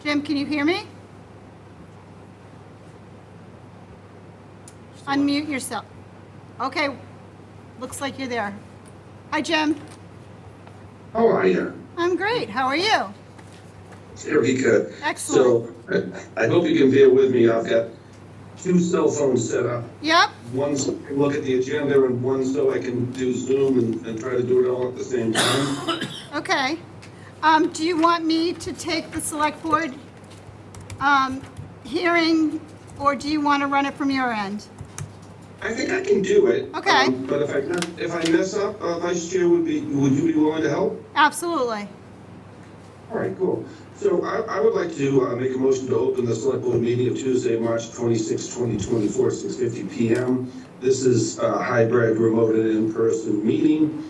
Jim, can you hear me? Unmute yourself. Okay, looks like you're there. Hi, Jim. How are you? I'm great. How are you? Very good. Excellent. So I hope you can bear with me. I've got two cell phones set up. Yep. One so I can look at the agenda and one so I can do Zoom and try to do it all at the same time. Okay. Do you want me to take the select board hearing, or do you want to run it from your end? I think I can do it. Okay. But if I mess up, Vice Chair, would you be willing to help? Absolutely. All right, cool. So I would like to make a motion to open the select board meeting of Tuesday, March 26, 2024, 6:50 p.m. This is a hybrid, remote, and in-person meeting,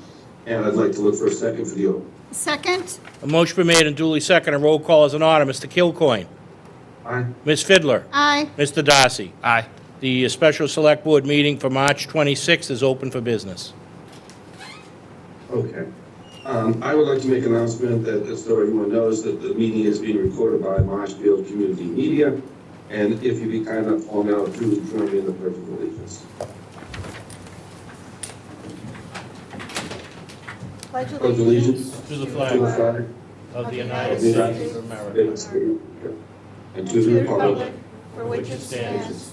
and I'd like to look for a second for the open. Second? A motion been made and duly seconded. Roll call is in order. Mr. Kilcoyne. Aye. Ms. Fiddler. Aye. Mr. Darcy. Aye. The special select board meeting for March 26th is open for business. Okay. I would like to make an announcement that, so everyone knows, that the meeting is being recorded by Marshfield Community Media, and if you'd be kind enough to now to join me in the pledge of allegiance. Pledge Pledge allegiance To the to the flag flag of the the United United States of America, States and to the republic for which it stands,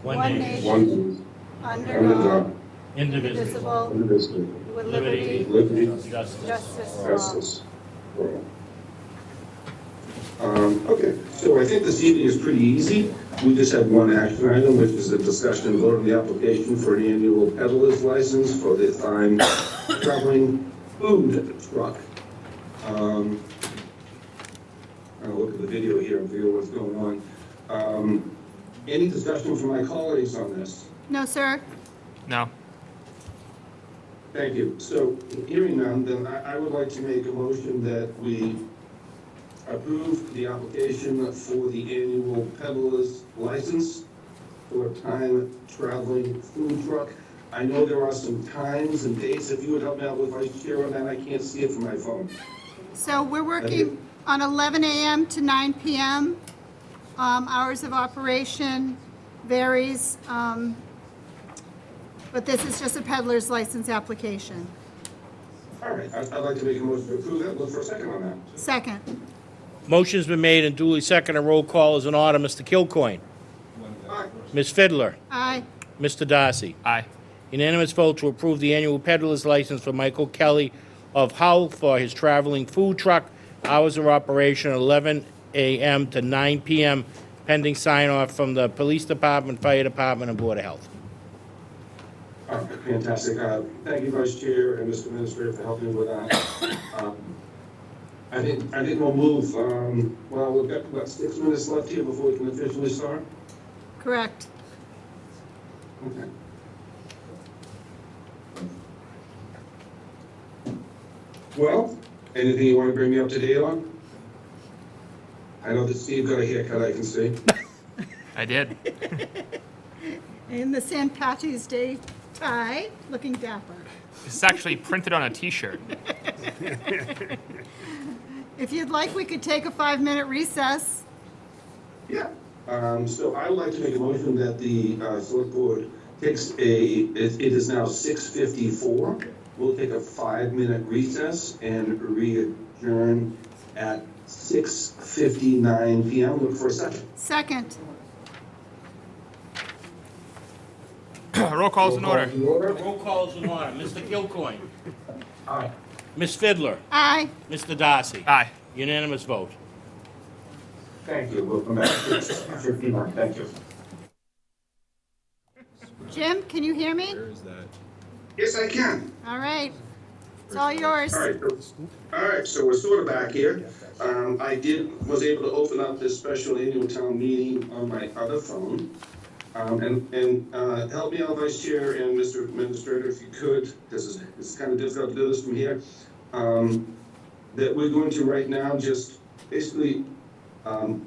one one nation, nation, under under God, God, indivisible, indivisible, indivisible, with liberty, liberty, liberty, justice. justice for all. justice for all. Okay, so I think this evening is pretty easy. We just have one action item, which is a discussion and vote on the application for an annual peddler's license for the Time Traveling Food Truck. I'll look at the video here and figure what's going on. Any discussion from my colleagues on this? No, sir. No. Thank you. So, hearing none, then I would like to make a motion that we approve the application for the annual peddler's license for a time traveling food truck. I know there are some times and dates. If you would help me out with Vice Chair on that, I can't see it from my phone. So we're working on 11 a.m. to 9 p.m. Hours of operation varies, but this is just a peddler's license application. All right, I'd like to make a motion to approve that. Look for a second on that. Second. Motion's been made and duly seconded. Roll call is in order. Mr. Kilcoyne. Aye. Ms. Fiddler. Aye. Mr. Darcy. Aye. Unanimous vote to approve the annual peddler's license for Michael Kelly of Hull for his traveling food truck. Hours of operation 11 a.m. to 9 p.m. pending sign-off from the Police Department, Fire Department, and Board of Health. All right, fantastic. Thank you, Vice Chair and Mr. Administrator, for helping with that. I think we'll move, well, we've got about 6 minutes left here before we can officially start. Correct. Okay. Well, anything you want to bring me up to date on? I know that Steve got a haircut, I can see. I did. In the St. Patty's Day tie, looking dapper. It's actually printed on a T-shirt. If you'd like, we could take a 5-minute recess. Yeah. So I would like to make a motion that the select board takes it is now 6:54. We'll take a 5-minute recess and re-adjourn at 6:59 p.m. Look for a second. Second. Roll call's in order. Roll call is in order. Mr. Kilcoyne. Aye. Ms. Fiddler. Aye. Mr. Darcy. Aye. Unanimous vote. Thank you. We'll come back at 6:59. Thank you. Jim, can you hear me? Yes, I can. All right. It's all yours. All right, so we're sort of back here. I was able to open up this special annual town meeting on my other phone. And help me out, Vice Chair and Mr. Administrator, if you could, because it's kind of difficult to do this from here. That we're going to right now just basically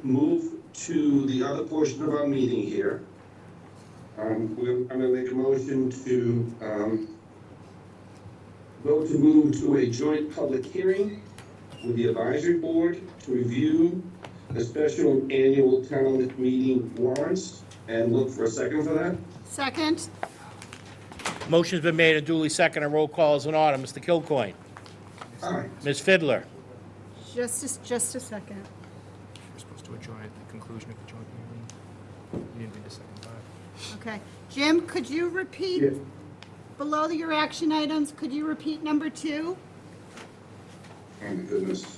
move to the other portion of our meeting here. I'm going to make a motion to vote to move to a joint public hearing with the advisory board to review the special annual town meeting warrants, and look for a second for that. Second? Motion's been made and duly seconded. Roll call is in order. Mr. Kilcoyne. Aye. Ms. Fidler. Just a second. We're supposed to adjourn at the conclusion of the joint hearing. You didn't read the second part. Okay. Jim, could you repeat, Yeah. below your action items, could you repeat number 2? Oh my goodness.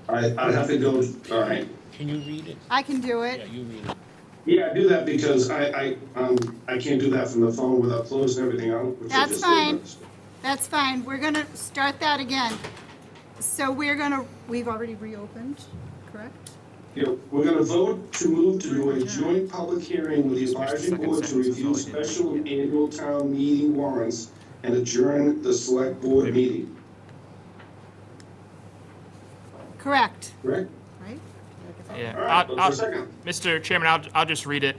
I'd have to go, all right. Can you read it? I can do Yeah, it. you read it. Yeah, I do that because I can't do that from the phone without closing everything out. which I That's just fine. did. That's fine. We're going to start that again. So we've already reopened, correct? Yeah, we're gonna vote to move to do a joint public hearing with the advisory board to review special annual town meeting warrants and adjourn the select board meeting, Correct, correct? right? Yeah. All right, look for a second. Mr. Chairman, I'll just read it.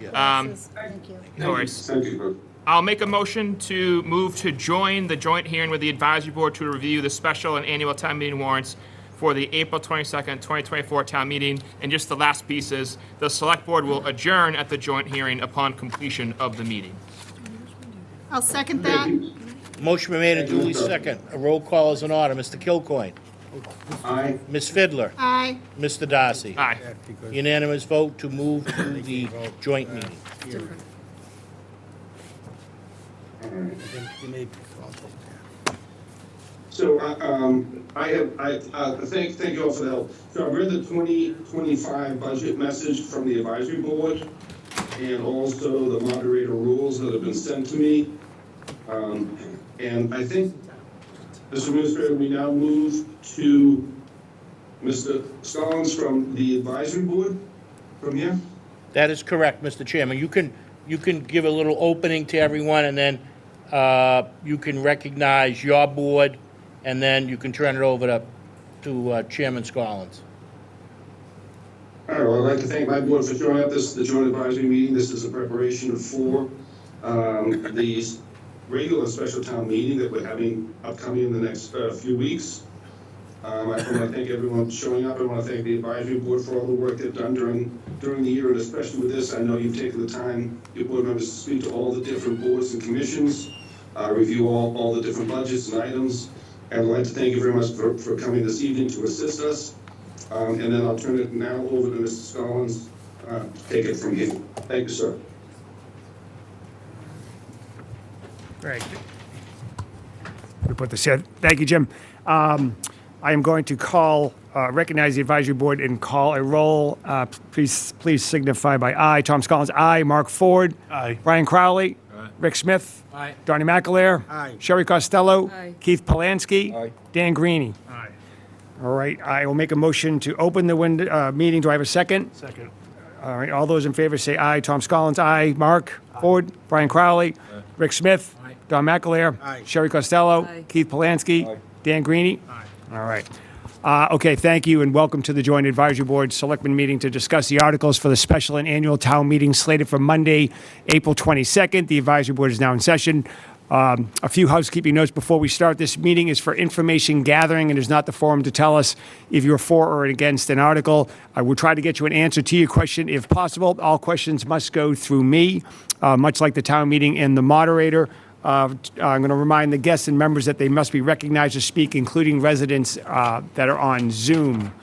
Thank you. No worries. Thank you. I'll make a motion to move to join the joint hearing with the advisory board to review the special and annual town meeting warrants for the April 22nd, 2024 town meeting. And just the last piece is, the select board will adjourn at the joint hearing upon completion of the meeting. I'll second that. Motion been made and duly seconded. A roll call is in order. Mr. Kilcoyne. Aye. Ms. Fidler. Aye. Mr. Darcy. Aye. Unanimous vote to move to the joint meeting. All right. So, thank you all for the help. So I read the 2025 budget message from the advisory board and also the moderator rules that have been sent to me. And I think, Mr. Administrator, we now move to Mr. Scollins from the advisory board from here. That is correct, Mr. Chairman. You can give a little opening to everyone, and then you can recognize your board, and then you can turn it over to Chairman Scollins. All right, well, I'd like to thank my board for showing up the joint advisory meeting. This is a preparation for the regular special town meeting that we're having upcoming in the next few weeks. I want to thank everyone for showing up. I want to thank the advisory board for all the work they've done during the year, and especially with this. I know you've taken the time, your board members, to speak to all the different boards and commissions, review all the different budgets and items. And I'd like to thank you very much for coming this evening to assist us. And then I'll turn it now over to Mr. Scollins to take it from here. Thank you, sir. Great. We put this here. Thank you, Jim. I am going to recognize the advisory board and call a roll. Please signify by aye. Tom Scollins, aye. Mark Ford. Aye. Brian Crowley. Aye. Rick Smith. Aye. Donnie McAleer. Aye. Sherry Costello. Aye. Keith Polanski. Aye. Dan Greenie. Aye. All right, I will make a motion to open the meeting. Do I have a second? Second. All right, all those in favor say aye. Tom Scollins, aye. Mark Ford. Brian Crowley. Rick Smith. Aye. Don McAleer. Aye. Sherry Costello. Aye. Keith Polanski. Aye. Dan Greenie. Aye. All right. Okay, thank you, and welcome to the Joint Advisory Board Selectmen meeting to discuss the articles for the special and annual town meeting slated for Monday, April 22nd. The Advisory Board is now in session. A few housekeeping notes before we start. This meeting is for information gathering and is not the forum to tell us if you're for or against an article. I will try to get you an answer to your question if possible. All questions must go through me, much like the town meeting and the moderator. I'm going to remind the guests and members that they must be recognized to speak, including residents that are on Zoom.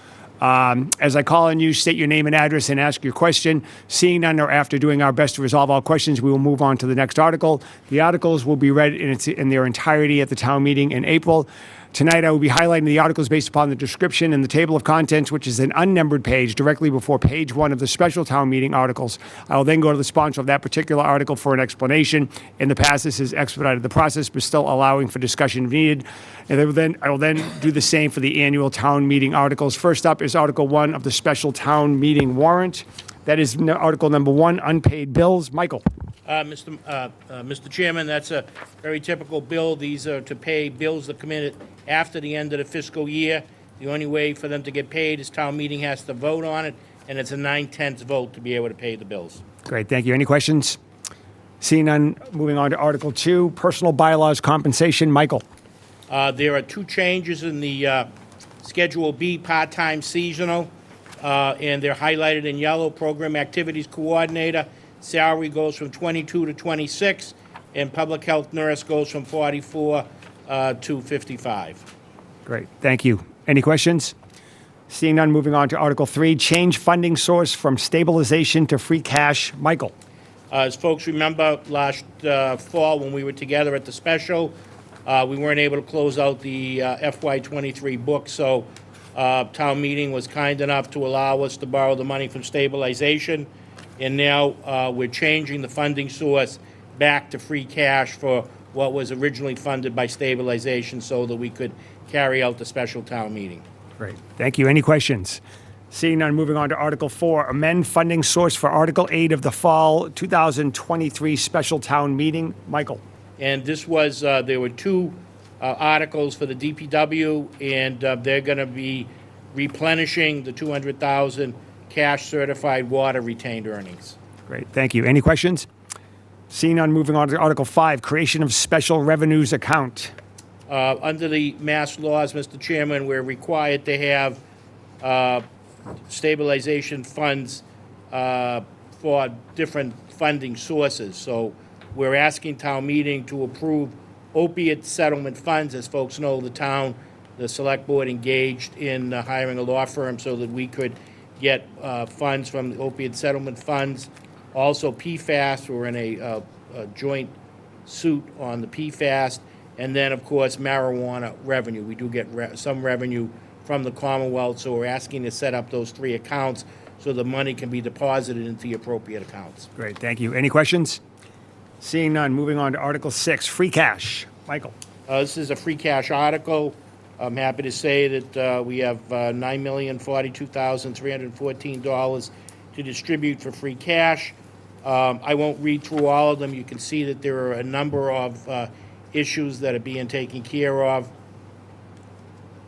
As I call on you, state your name and address and ask your question. Seeing none, or after doing our best to resolve all questions, we will move on to the next article. The articles will be read in their entirety at the town meeting in April. Tonight, I will be highlighting the articles based upon the description in the table of contents, which is an unnumbered page directly before page 1 of the special town meeting articles. I will then go to the sponsor of that particular article for an explanation. In the past, this has expedited the process, but still allowing for discussion if needed. And I will then do the same for the annual town meeting articles. First up is Article 1 of the special town meeting warrant. That is Article number 1, unpaid bills. Michael. Mr. Chairman, that's a very typical bill. These are to pay bills that come in after the end of the fiscal year. The only way for them to get paid is town meeting has to vote on it, and it's a 9/10 vote to be able to pay the bills. Great, thank you. Any questions? Seeing none, moving on to Article 2, personal bylaws compensation. Michael. There are two changes in the Schedule B, part-time seasonal, and they're highlighted in yellow. Program activities coordinator, salary goes from 22 to 26, and public health nurse goes from 44 to 55. Great, thank you. Any questions? Seeing none, moving on to Article 3, change funding source from stabilization to free cash. Michael. As folks remember, last fall when we were together at the special, we weren't able to close out the FY23 book, so town meeting was kind enough to allow us to borrow the money from stabilization, and now we're changing the funding source back to free cash for what was originally funded by stabilization so that we could carry out the special town meeting. Great, thank you. Any questions? Seeing none, moving on to Article 4, amend funding source for Article 8 of the Fall 2023 Special Town Meeting. Michael. And this was, there were two articles for the DPW, and they're going to be replenishing the 200,000 cash certified water retained earnings. Great, thank you. Any questions? Seeing none, moving on to Article 5, creation of special revenues account. Under the mass laws, Mr. Chairman, we're required to have stabilization funds for different funding sources. So we're asking town meeting to approve opiate settlement funds. As folks know, the select board engaged in hiring a law firm so that we could get funds from the opiate settlement funds. Also PFAS, we're in a joint suit on the PFAS. And then, of course, marijuana revenue. We do get some revenue from the Commonwealth, so we're asking to set up those three accounts so the money can be deposited into the appropriate accounts. Great, thank you. Any questions? Seeing none, moving on to Article 6, free cash. Michael. This is a free cash article. I'm happy to say that we have $9,042,314 to distribute for free cash. I won't read through all of them. You can see that there are a number of issues that are being taken care of,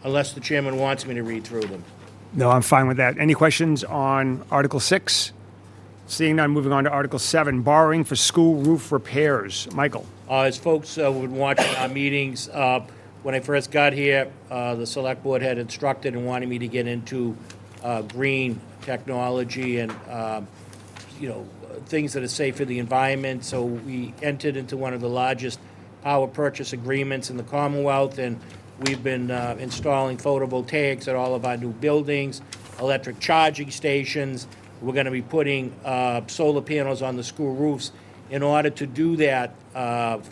unless the chairman wants me to read through them. No, I'm fine with that. Any questions on Article 6? Seeing none, moving on to Article 7, borrowing for school roof repairs. Michael. As folks would been watching our meetings, when I first got here, the select board had instructed and wanted me to get into green technology and things that are safe for the environment. So we entered into one of the largest power purchase agreements in the Commonwealth, and we've been installing photovoltaics at all of our new buildings, electric charging stations. We're going to be putting solar panels on the school roofs. In order to do that,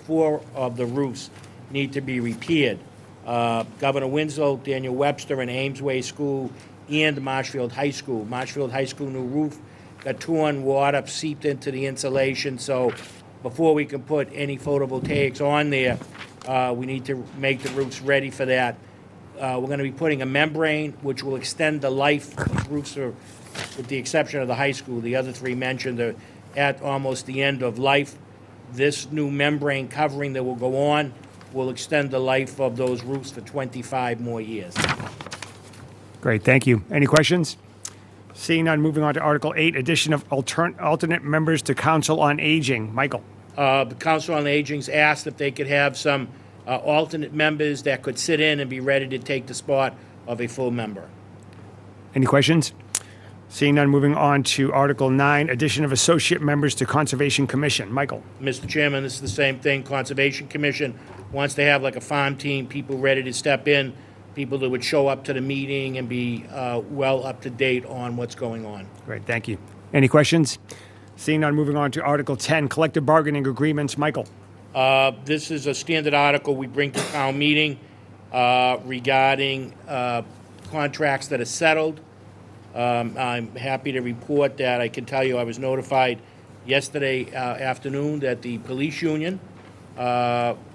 4 of the roofs need to be repaired. Governor Winslow, Daniel Webster, and Amesway School, and Marshfield High School. Marshfield High School new roof got torn, water seeped into the insulation, so before we can put any photovoltaics on there, we need to make the roofs ready for that. We're going to be putting a membrane, which will extend the life of the roofs, with the exception of the high school. The other 3 mentioned are at almost the end of life. This new membrane covering that will go on will extend the life of those roofs for 25 more years. Great, thank you. Any questions? Seeing none, moving on to Article 8, addition of alternate members to Council on Aging. Michael. The Council on Aging's asked if they could have some alternate members that could sit in and be ready to take the spot of a full member. Any questions? Seeing none, moving on to Article 9, addition of associate members to Conservation Commission. Michael. Mr. Chairman, this is the same thing. Conservation Commission wants to have like a farm team, people ready to step in, people that would show up to the meeting and be well up to date on what's going on. Great, thank you. Any questions? Seeing none, moving on to Article 10, collective bargaining agreements. Michael. This is a standard article we bring to town meeting regarding contracts that are settled. I'm happy to report that I can tell you I was notified yesterday afternoon that the police union,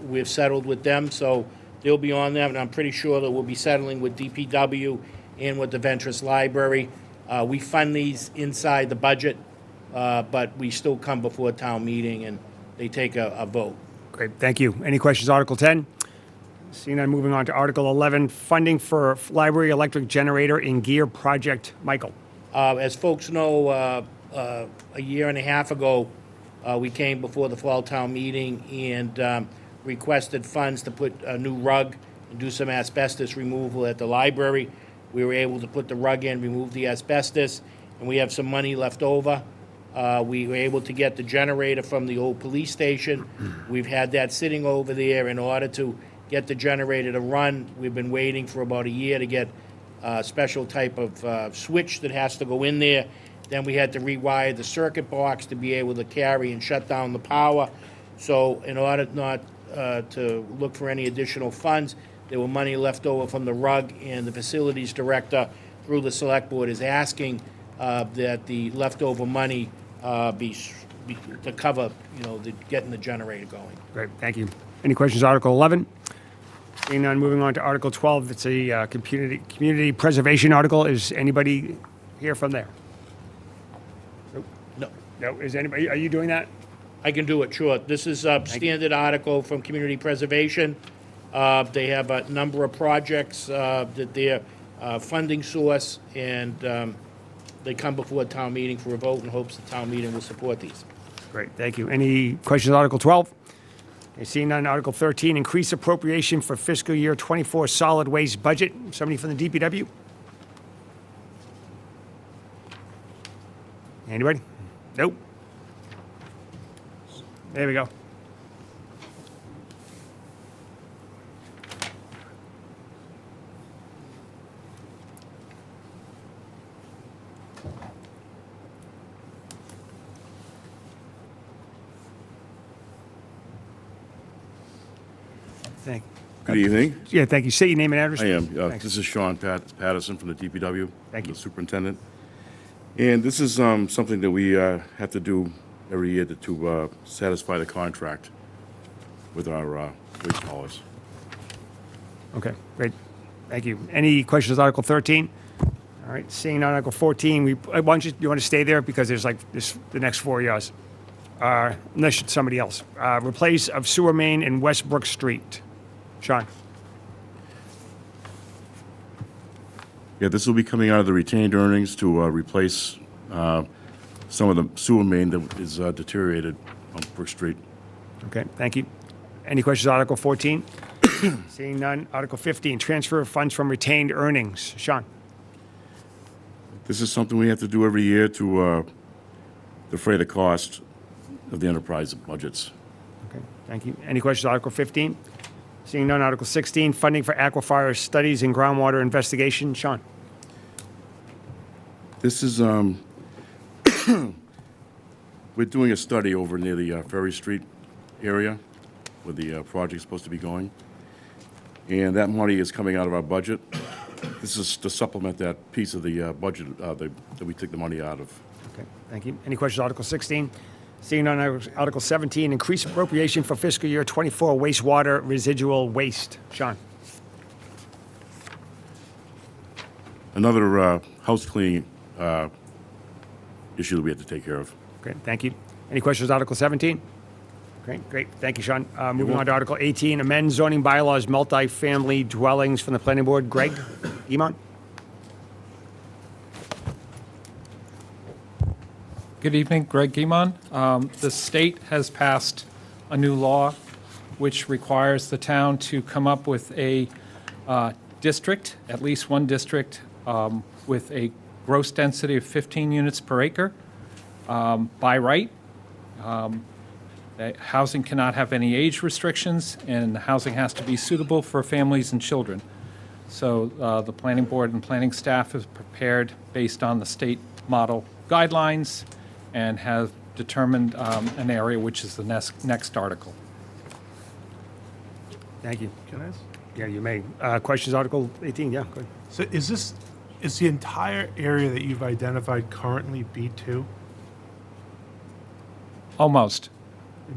we've settled with them, so they'll be on them, and I'm pretty sure that we'll be settling with DPW and with the Ventress Library. We fund these inside the budget, but we still come before town meeting and they take a vote. Great, thank you. Any questions, Article 10? Seeing none, moving on to Article 11, funding for library electric generator and gear project. Michael. As folks know, a year and a half ago, we came before the fall town meeting and requested funds to put a new rug and do some asbestos removal at the library. We were able to put the rug in, remove the asbestos, and we have some money left over. We were able to get the generator from the old police station. We've had that sitting over there in order to get the generator to run. We've been waiting for about a year to get a special type of switch that has to go in there. Then we had to rewire the circuit box to be able to carry and shut down the power. So in order not to look for any additional funds, there were money left over from the rug, and the facilities director, through the select board, is asking that the leftover money be to cover, getting the generator going. Great, thank you. Any questions, Article 11? Seeing none, moving on to Article 12. It's a community preservation article. Is anybody here from there? No, No, is anybody, are you doing that? I can do it, sure. This is a standard article from Community Preservation. They have a number of projects that they're funding source, and they come before town meeting for a vote in hopes the town meeting will support these. Great, thank you. Any questions, on Article 12? Okay, seeing none, Article 13, increase appropriation for fiscal year 24 solid waste budget. Somebody from the DPW? Anybody? Nope. There we go. Thank Good evening. Yeah, thank you. Say your name and address. I am. Thanks. This is Sean Patterson from the DPW. Thank you. The superintendent. And this is something that we have to do every year to satisfy the contract with our waste haulers. Okay, great. Thank you. Any questions, on Article 13? All right, seeing on Article 14, why don't you want to stay there because there's like the next 4 years. Unless it's somebody else. Replace of sewer main in Westbrook Street. Sean? Yeah, this will be coming out of the retained earnings to replace some of the sewer main that is deteriorated on Brook Street. Okay, thank you. Any questions, on Article 14? Seeing none. Article 15, transfer of funds from retained earnings. Sean? This is something we have to do every year to defray the cost of the enterprise budgets. Okay, thank you. Any questions, on Article 15? Seeing none. Article 16, funding for aquifer studies and groundwater investigation. Sean? This is, we're doing a study over near the Ferry Street area where the project's supposed to be going. And that money is coming out of our budget. This is to supplement that piece of the budget that we took the money out of. Okay, thank you. Any questions, on Article 16? Seeing none, Article 17, increase appropriation for fiscal year 24 wastewater residual waste. Sean? Another house cleaning issue that we have to take care of. Okay, thank you. Any questions, on Article 17? Great. Thank you, Sean. Moving on to Article 18, amend zoning bylaws, multifamily dwellings from the planning board. Greg Emon? Good evening, Greg Guimon. The state has passed a new law which requires the town to come up with a district, at least one district, with a gross density of 15 units per acre by right. Housing cannot have any age restrictions, and the housing has to be suitable for families and children. So the planning board and planning staff is prepared based on the state model guidelines and have determined an area which is the next article. Thank you. Can I ask? Yeah, you may. Questions, Article 18? Yeah, go ahead. So is the entire area that you've identified currently B2? Almost.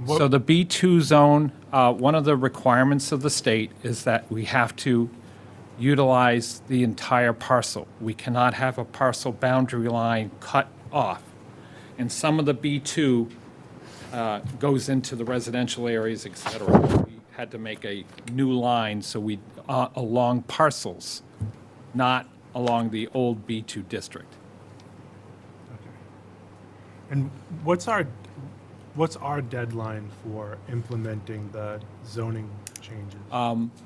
What- So the B2 zone, one of the requirements of the state is that we have to utilize the entire parcel. We cannot have a parcel boundary line cut off. And some of the B2 goes into the residential areas, et cetera. We had to make a new line, so we, along parcels, not along the old B2 district. And what's our deadline for implementing the zoning changes?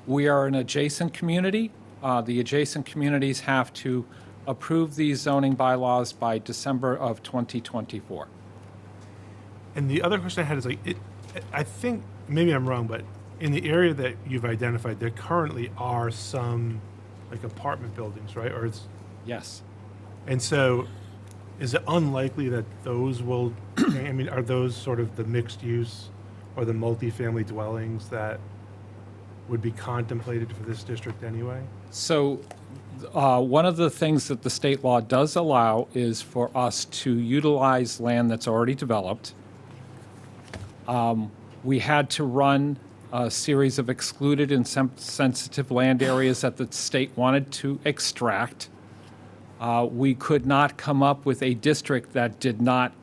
We are an adjacent community. The adjacent communities have to approve these zoning bylaws by December of 2024. And the other question I had is I think, maybe I'm wrong, but in the area that you've identified, there currently are some like apartment buildings, right? Yes. And so is it unlikely that those will, I mean, are those sort of the mixed use or the multifamily dwellings that would be contemplated for this district anyway? So one of the things that the state law does allow is for us to utilize land that's already developed. We had to run a series of excluded and sensitive land areas that the state wanted to extract. We could not come up with a district that did not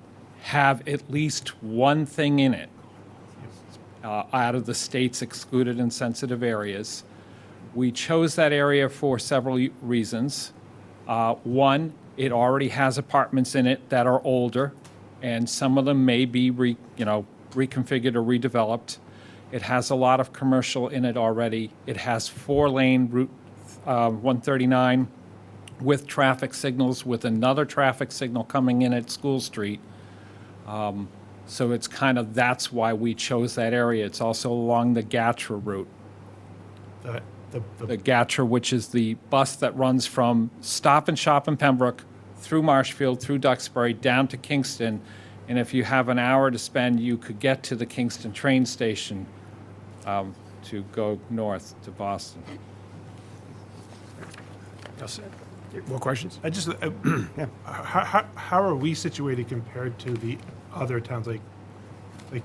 have at least one thing in it out of the state's excluded and sensitive areas. We chose that area for several reasons. One, it already has apartments in it that are older, and some of them may be reconfigured or redeveloped. It has a lot of commercial in it already. It has 4-lane Route 139 with traffic signals, with another traffic signal coming in at School Street. So it's that's why we chose that area. It's also along the Gatra route. The Gatra, which is the bus that runs from Stop and Shop in Pembroke, through Marshfield, through Duxbury, down to Kingston. And if you have an hour to spend, you could get to the Kingston train station to go north to Boston. More questions? I just, how are we situated compared to the other towns, like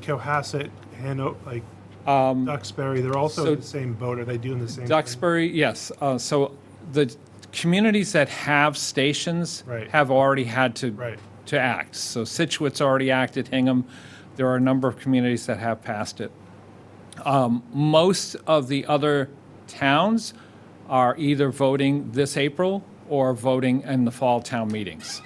Cohasset, Hanover, Duxbury? They're also in the same boat. Are they doing the same thing? Duxbury, yes. So the communities that have stations Right. have already had to Right. to act. So Situate's already acted, Hingham. There are a number of communities that have passed it. Most of the other towns are either voting this April or voting in the fall town meetings.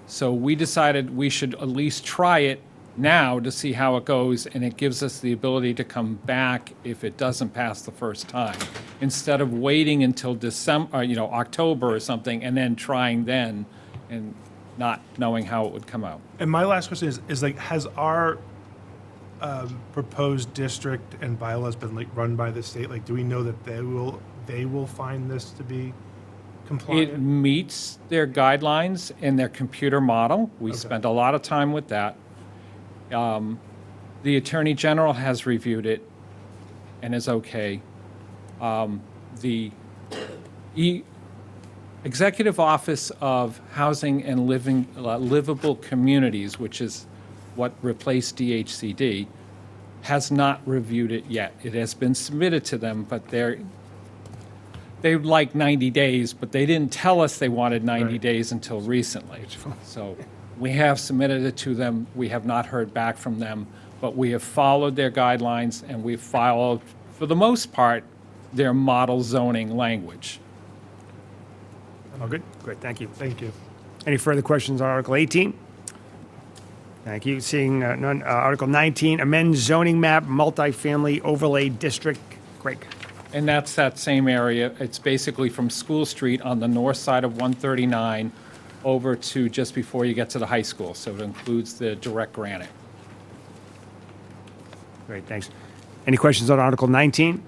So we decided we should at least try it now to see how it goes, and it gives us the ability to come back if it doesn't pass the first time, instead of waiting until December, October or something, and then trying then, and not knowing how it would come out. And my last question is has our proposed district and bylaws been run by the state? Do we know that they will find this to be It compliant? meets their guidelines in their computer model. We spent a lot of time with that. The Attorney General has reviewed it and is okay. The Executive Office of Housing and Livable Communities, which is what replaced DHCD, has not reviewed it yet. It has been submitted to them, but they'd like 90 days, but they didn't tell us they wanted 90 Right. days until recently. So we have submitted it to them. We have not heard back from them, but we have followed their guidelines, and we've followed, for the most part, their model zoning language. All good? Great, thank you. Thank you. Any further questions on Article 18? Thank you. Seeing none. Article 19, amend zoning map, multifamily overlay district. Greg. And that's that same area. It's basically from School Street on the north side of 139 over to just before you get to the high school. So it includes the direct granite. Great, thanks. Any questions on Article 19?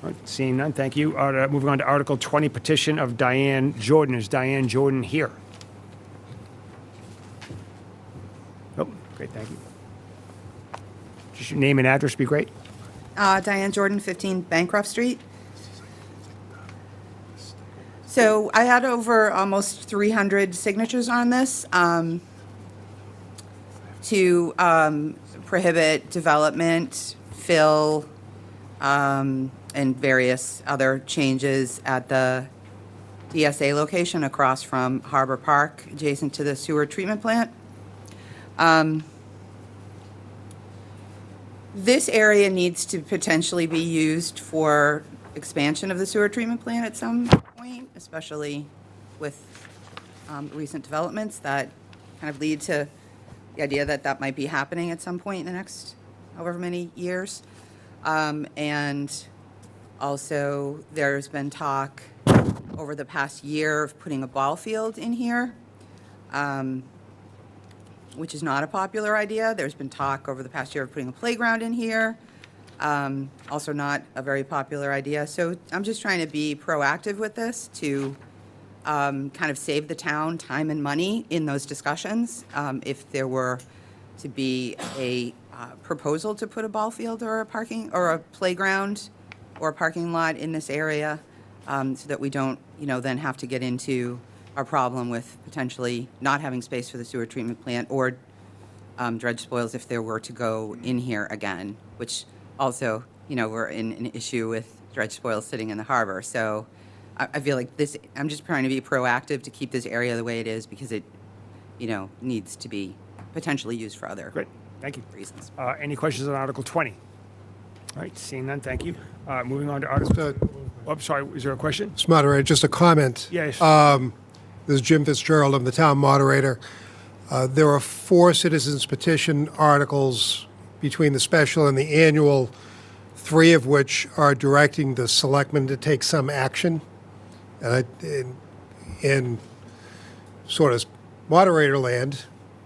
All right, seeing none, thank you. Moving on to Article 20, petition of Diane Jordan. Is Diane Jordan here? Oh, great, thank you. Just your name and address would be great. Diane Jordan, 15 Bancroft Street. So I had over almost 300 signatures on this to prohibit development, fill, and various other changes at the DSA location across from Harbor Park, adjacent to the sewer treatment plant. This area needs to potentially be used for expansion of the sewer treatment plant at some point, especially with recent developments that kind of lead to the idea that that might be happening at some point in the next however many years. And also, there's been talk over the past year of putting a ball field in here, which is not a popular idea. There's been talk over the past year of putting a playground in here, also not a very popular idea. So I'm just trying to be proactive with this to kind of save the town time and money in those discussions. If there were to be a proposal to put a ball field or a parking, or a playground or a parking lot in this area, so that we don't, then have to get into our problem with potentially not having space for the sewer treatment plant or dredge spoils if there were to go in here again, which also, we're in an issue with dredge spoils sitting in the harbor. So I feel like this, I'm just trying to be proactive to keep this area the way it is because it, needs to be potentially used for other Great, thank you. reasons. Any questions on Article 20? All right, seeing none, thank you. Moving on to Article, sorry, is there a question? Mr. Moderator, just a comment. Yes. This is Jim Fitzgerald. I'm the town moderator. There are 4 citizens petition articles between the special and the annual, 3 of which are directing the selectmen to take some action. In sort of moderator land,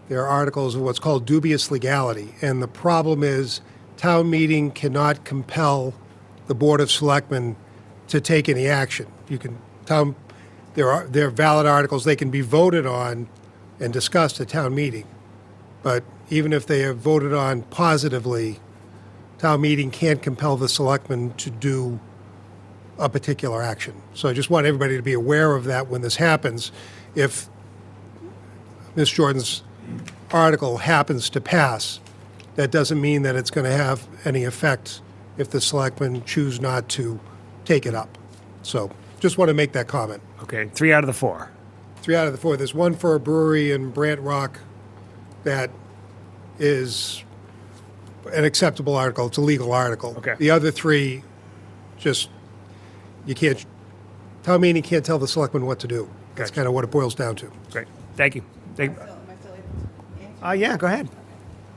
there are articles of what's called dubious legality. And the problem is town meeting cannot compel the Board of Selectmen to take any action. There are valid articles, they can be voted on and discussed at town meeting. But even if they are voted on positively, town meeting can't compel the selectmen to do a particular action. So I just want everybody to be aware of that when this happens. If Ms. Jordan's article happens to pass, that doesn't mean that it's going to have any effect if the selectmen choose not to take it up. So just want to make that comment. Okay, 3 out of the 4. 3 out of the 4. There's one for a brewery in Brant Rock that is an acceptable article. It's a legal article. Okay. The other 3, just, you can't, town meeting can't tell the selectmen what to do. That's Gotcha. kind of what it boils down to. Great, thank you. Am I still able to answer? Yeah, go ahead.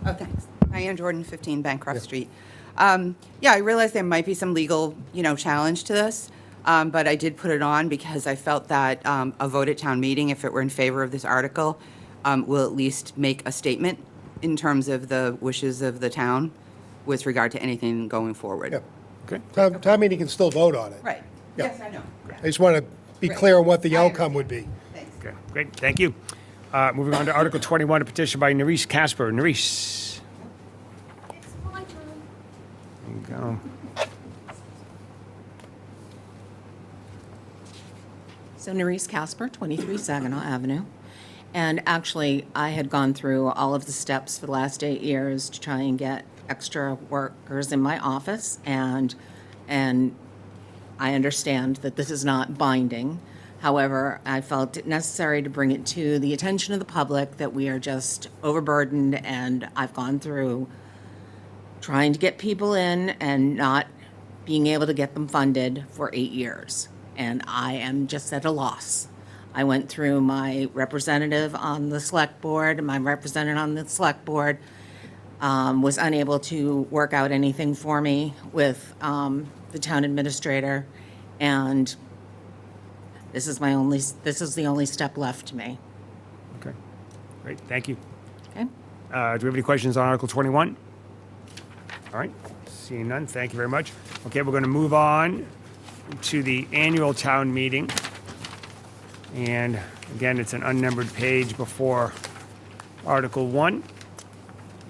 Oh, thanks. Diane Jordan, 15 Bancroft Street. Yeah, I realize there might be some legal, challenge to this, but I did put it on because I felt that a vote at town meeting, if it were in favor of this article, will at least make a statement in terms of the wishes of the town with regard to anything going forward. Yep. Okay. Town meeting can still vote on it. Right. Yeah. Yes, I know. Yeah. I just want to be Right. clear on what the I outcome would be. Thanks. Okay, great, thank you. Moving on to Article 21, a petition by Nerese Casper. Nerese. There you go. So Nerese Casper, 23 Saginaw Avenue. And actually, I had gone through all of the steps for the last 8 years to try and get extra workers in my office. And I understand that this is not binding. However, I felt it necessary to bring it to the attention of the public that we are just overburdened. And I've gone through trying to get people in and not being able to get them funded for 8 years. And I am just at a loss. I went through my representative on the select board, my representative on the select board was unable to work out anything for me with the town administrator. And this is the only step left to me. Okay, great, thank you. Okay? Do we have any questions on Article 21? All right, seeing none, thank you very much. Okay, we're going to move on to the annual town meeting. And again, it's an unnumbered page before Article 1.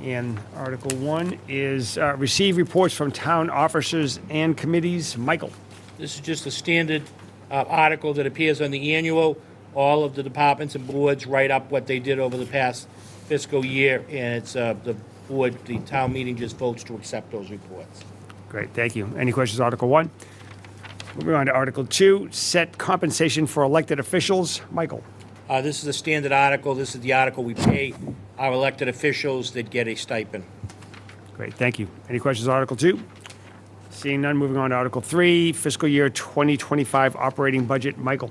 And Article 1 is receive reports from town officers and committees. Michael. This is just a standard article that appears on the annual. All of the departments and boards write up what they did over the past fiscal year, and it's the town meeting just votes to accept those reports. Great, thank you. Any questions, on Article 1? Moving on to Article 2, set compensation for elected officials. Michael. This is a standard article. This is the article we pay our elected officials that get a stipend. Great, thank you. Any questions, on Article 2? Seeing none, moving on to Article 3, fiscal year 2025 operating budget. Michael.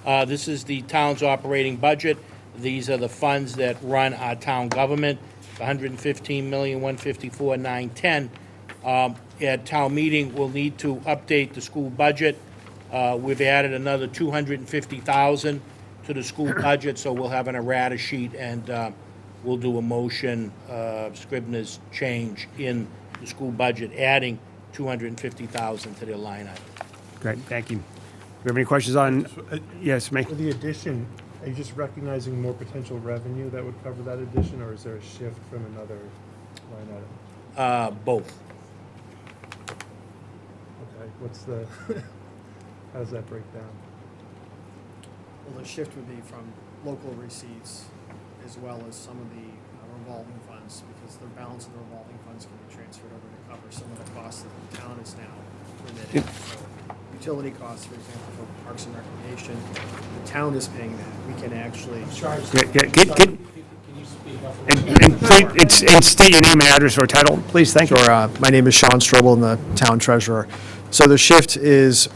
This is the town's operating budget. These are the funds that run our town government, $115,154,910. At town meeting, we'll need to update the school budget. We've added another $250,000 to the school budget, so we'll have an errata sheet, and we'll do a motion, Scribner's change in the school budget, adding $250,000 to their line item. Great, thank you. Do we have any questions on, yes, me? For the addition, are you just recognizing more potential revenue that would cover that addition, or is there a shift from another line item? Both. Okay, what's the, how does that break down? Well, the shift would be from local receipts as well as some of the revolving funds, because the balance of the revolving funds can be transferred over to cover some of the costs that the town is now remitting. So utility costs, for example, for Parks and Recreation, the town is paying that. We can actually. And state your name and address or title, please, thank you. Sure, my name is Sean Strobel, I'm the town treasurer. So the shift is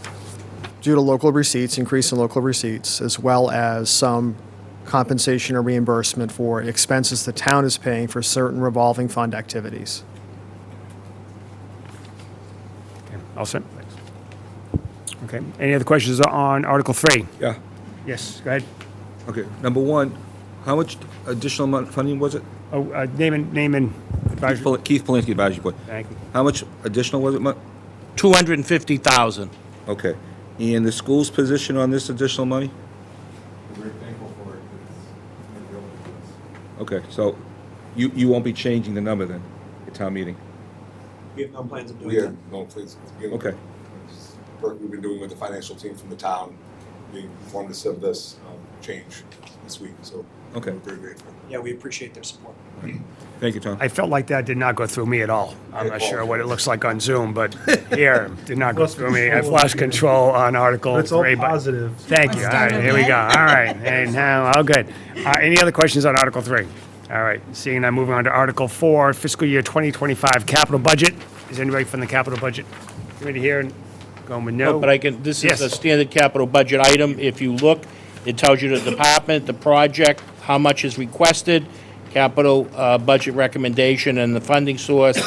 due to local receipts, increase in local receipts, as well as some compensation or reimbursement for expenses the town is paying for certain revolving fund activities. All set. Okay, any other questions on Article 3? Yeah, Yes, go ahead. okay. Number one, how much additional funding was it? Oh, name and advisory. Keith Polinsky, Advisory Board. Thank you. How much additional was it? $250,000. Okay. And the school's position on this additional money? We're very thankful for it. Okay, so you won't be changing the number then at town meeting? We have no plans of doing We that. have no plans. Okay. Work we've been doing with the financial team from the town, being informed us of this change this week, so Okay. we're very grateful. Yeah, we appreciate their support. Thank you, Tom. I felt like that did not go through me at all. I'm not sure what it looks like on Zoom, but here, did not go through me. I've lost control on Article 3. It's all but- positive. Thank you. All right, here we go. All right, and now, all good. Any other questions on Article 3? All right, seeing that, moving on to Article 4, fiscal year 2025 capital budget. Is anybody from the capital budget committee here? Going with no? But I can, this is a Yes. standard capital budget item. If you look, it tells you the department, the project, how much is requested, capital budget recommendation, and the funding source,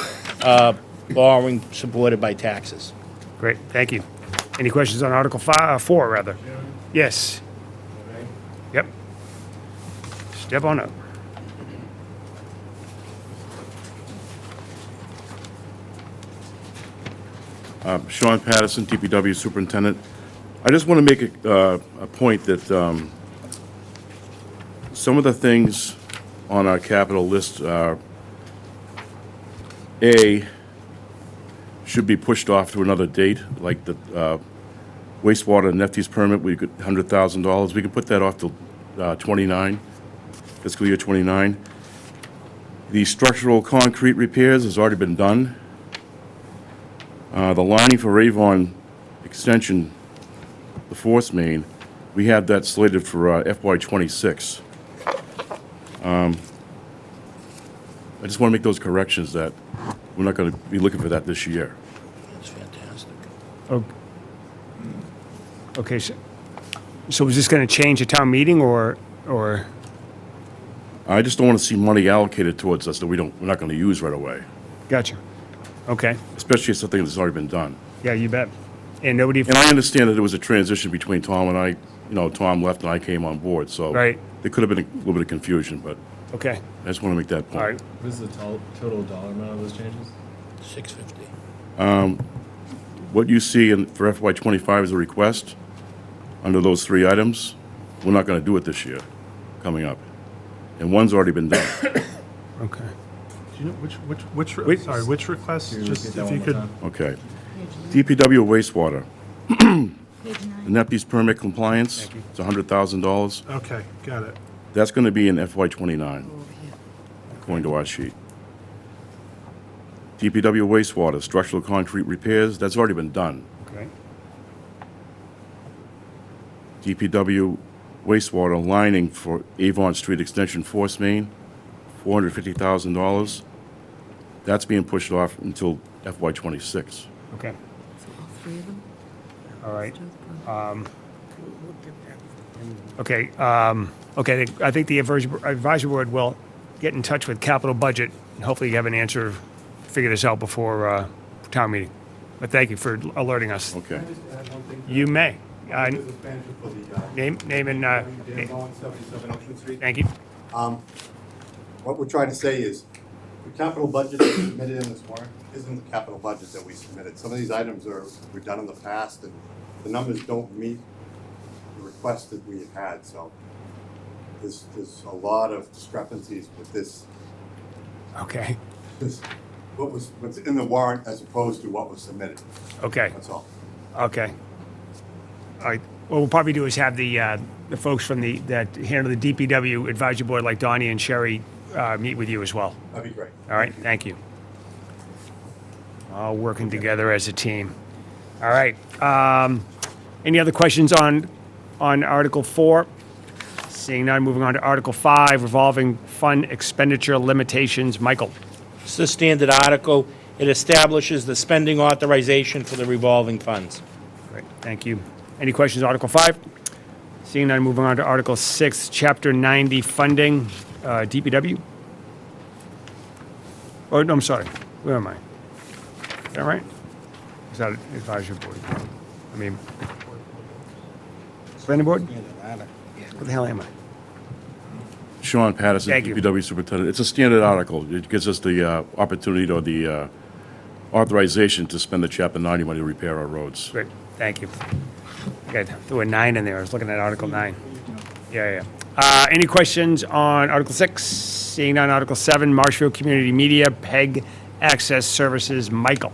borrowing supported by taxes. Great, thank you. Any questions on Article 4, rather? Yes. Yep. Step on up. Sean Patterson, DPW Superintendent. I just want to make a point that some of the things on our capital list are, A, should be pushed off to another date, like the wastewater Nefty's permit, we could, $100,000. We can put that off till 29, fiscal year 29. The structural concrete repairs has already been done. The lining for Avon Extension, the force main, we had that slated for FY '26. I just want to make those corrections that we're not going to be looking for that this year. That's fantastic. Okay, so is this going to change at town meeting, or? I just don't want to see money allocated towards us that we're not going to use right away, Gotcha. Okay, especially something that's already been done. yeah, you bet. And nobody, And I understand that there was a transition between Tom and I, Tom left and I came on board, so. Right. There could have been a little bit of confusion, but okay, I just want to make that point. all right. What is the total dollar amount of those changes? $650. What you see for FY '25 as a request, under those three items, we're not going to do it this year, coming up. And one's already been done. Okay. Do you know which Wait. sorry, which request? Can you Just repeat that if one you more could. time? Okay. DPW wastewater. The NEPD's permit compliance, it's $100,000. Okay, got it. That's going to be in FY '29, according to our sheet. DPW wastewater, structural concrete repairs, that's already been done. Okay. DPW wastewater lining for Avon Street Extension force main, $450,000. That's being pushed off until FY '26. Okay. All right. Okay, okay, I think the advisory board will get in touch with capital budget, and hopefully you have an answer, figure this out before town meeting. But thank you for alerting us. Okay. You may. Business manager for the, Name and, Dan Bowen, 77 Ocean Street. thank you. What we're trying to say is, the capital budget that we submitted in this warrant isn't the capital budget that we submitted. Some of these items were done in the past, and the numbers don't meet the requests that we have had, so there's a lot of discrepancies with this, Okay, what's in the warrant as opposed to what was submitted, okay, that's all. okay. All right, what we'll probably do is have the folks from that handle the DPW advisory board, like Donnie and Sherry, meet with you as well. That'd be great. All right, thank you. All working together as a team. All right. Any other questions on Article 4? Seeing none, moving on to Article 5, revolving fund expenditure limitations. Michael? It's the standard article. It establishes the spending authorization for the revolving funds. Great, thank you. Any questions on Article 5? Seeing none, moving on to Article 6, Chapter 90 funding, DPW? Oh, no, I'm sorry. Where am I? Is that right? Is that advisory board? I mean, planning board? What the hell am I? Sean Patterson, Thank you. DPW Superintendent. It's a standard article. It gives us the opportunity or the authorization to spend the Chapter 90 money to repair our roads. Great, thank you. Okay, there were 9 in there. I was looking at Article 9. Yeah. Any questions on Article 6? Seeing none, Article 7, Marshfield Community Media, PEG Access Services. Michael?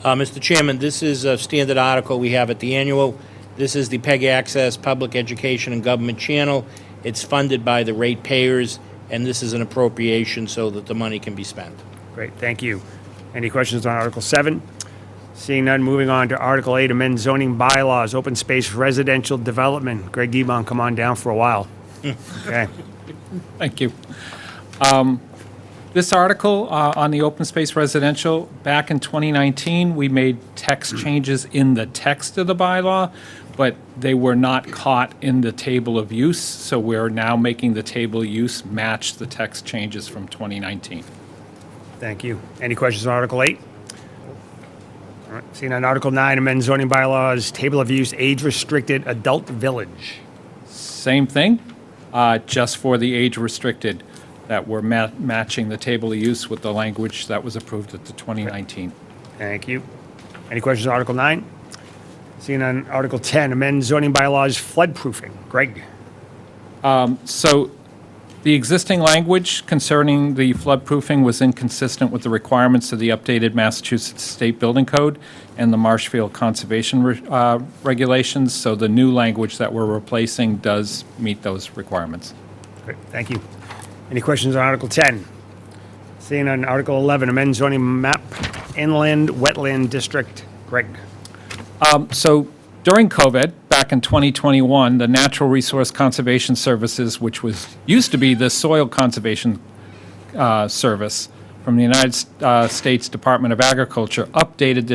Mr. Chairman, this is a standard article we have at the annual. This is the PEG Access Public Education and Government Channel. It's funded by the ratepayers, and this is an appropriation so that the money can be spent. Great, thank you. Any questions on Article 7? Seeing none, moving on to Article 8, amend zoning bylaws, open space residential development. Greg Giebon, come on down for a while. Okay. Thank you. This article on the open space residential, back in 2019, we made text changes in the text of the bylaw, but they were not caught in the table of use, so we're now making the table of use match the text changes from 2019. Thank you. Any questions on Article 8? All right, seeing on Article 9, amend zoning bylaws, table of use, age-restricted adult village. Same thing, just for the age-restricted, that we're matching the table of use with the language that was approved at the 2019. Thank you. Any questions on Article 9? Seeing on Article 10, amend zoning bylaws, floodproofing. Greg? So the existing language concerning the floodproofing was inconsistent with the requirements of the updated Massachusetts State Building Code and the Marshfield Conservation regulations, so the new language that we're replacing does meet those requirements. Great, thank you. Any questions on Article 10? Seeing on Article 11, amend zoning map, inland wetland district. Greg? So during COVID, back in 2021, the Natural Resource Conservation Services, which used to be the Soil Conservation Service from the United States Department of Agriculture, updated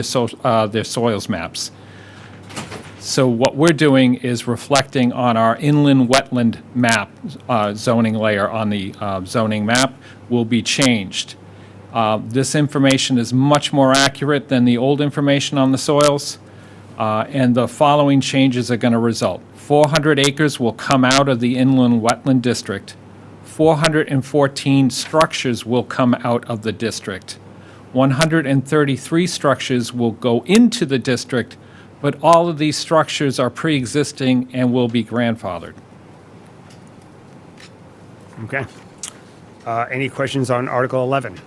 their soils maps. So what we're doing is reflecting on our inland wetland map, zoning layer on the zoning map will be changed. This information is much more accurate than the old information on the soils, and the following changes are going to result. 400 acres will come out of the inland wetland district. 414 structures will come out of the district. 133 structures will go into the district, but all of these structures are pre-existing and will be grandfathered. Okay. Any questions on Article 11?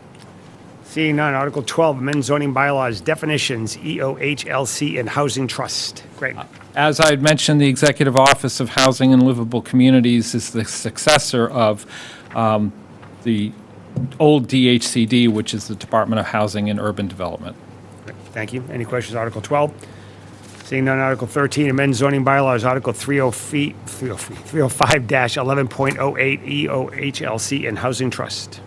Seeing none, Article 12, amend zoning bylaws, definitions, EOHLC, and housing trust. Great. As I had mentioned, the Executive Office of Housing and Livable Communities is the successor of the old DHCD, which is the Department of Housing and Urban Development. Great. Thank you. Any questions on Article 12? Seeing none, Article 13, amend zoning bylaws, Article 305-11.08, EOHLC, and housing trust.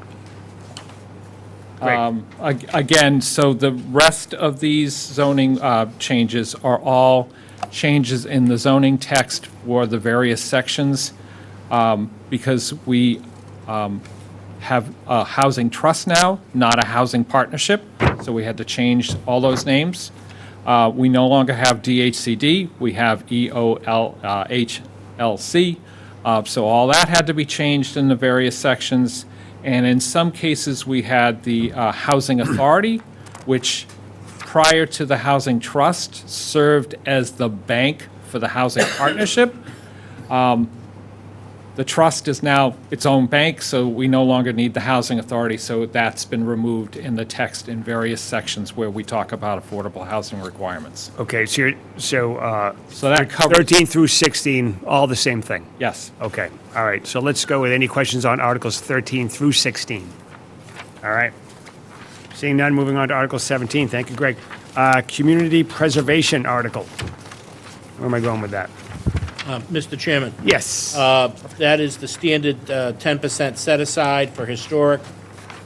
Again, so the rest of these zoning changes are all changes in the zoning text for the various sections, because we have a housing trust now, not a housing partnership. So we had to change all those names. We no longer have DHCD, we have EOLHLC. So all that had to be changed in the various sections. And in some cases, we had the Housing Authority, which prior to the Housing Trust served as the bank for the Housing Partnership. The trust is now its own bank, so we no longer need the Housing Authority, so that's been removed in the text in various sections where we talk about affordable housing requirements. Okay, so So that covers, 13 through 16, all the same thing? yes. Okay, all right. So let's go with any questions on Articles 13 through 16. All right. Seeing none, moving on to Article 17. Thank you, Greg. Community Preservation Article. Where am I going with that? Mr. Chairman, Yes. that is the standard 10% set aside for historic,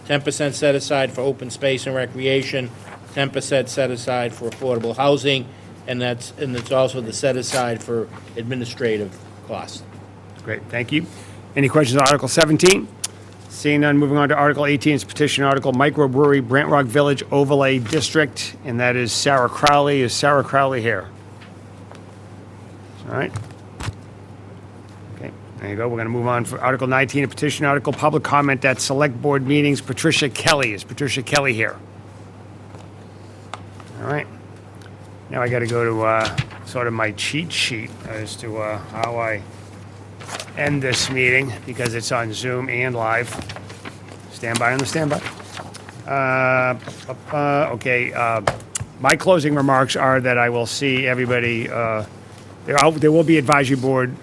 10% set aside for open space and recreation, 10% set aside for affordable housing, and it's also the set aside for administrative costs. Great, thank you. Any questions on Article 17? Seeing none, moving on to Article 18, it's petition article, microbrewery, Brant Rock Village Overlay District, and that is Sarah Crowley. Is Sarah Crowley here? All right. Okay, there you go. We're going to move on for Article 19, a petition article, public comment at select board meetings. Patricia Kelly. Is Patricia Kelly here? All right. Now I got to go to sort of my cheat sheet as to how I end this meeting, because it's on Zoom and live. Stand by on the standby. Okay, my closing remarks are that I will see everybody, there will be advisory board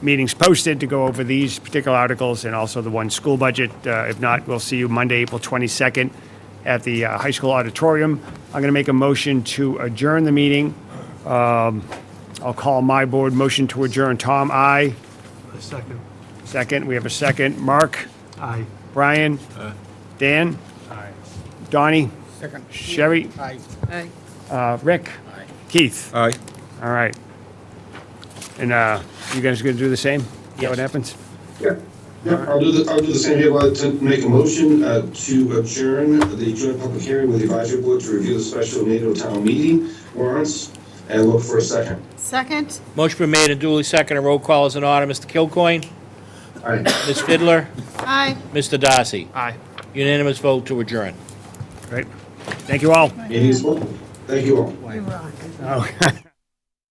meetings posted to go over these particular articles and also the one school budget. If not, we'll see you Monday, April 22nd at the high school auditorium. I'm going to make a motion to adjourn the meeting. I'll call my board motion to adjourn. Tom, aye. A second. Second, we have a second. Mark? Aye. Brian? Dan? Aye. Donnie? Second. Sherry? Aye. Rick? Aye. Keith? Aye. All right. And you guys going to do the same? Is that Yes. what happens? Yeah, I'll do the same here. I'd like to make a motion to adjourn the joint public hearing with the advisory board to review the special NATO town meeting warrants and look for a second. Second? Motion been made and duly seconded. Roll call is in order. Mr. Kilcoyne? Aye. Ms. Fiddler? Aye. Mr. Darcy? Aye. Unanimous vote to adjourn. Great. Thank you all. Meeting is open. Thank you all. Oh.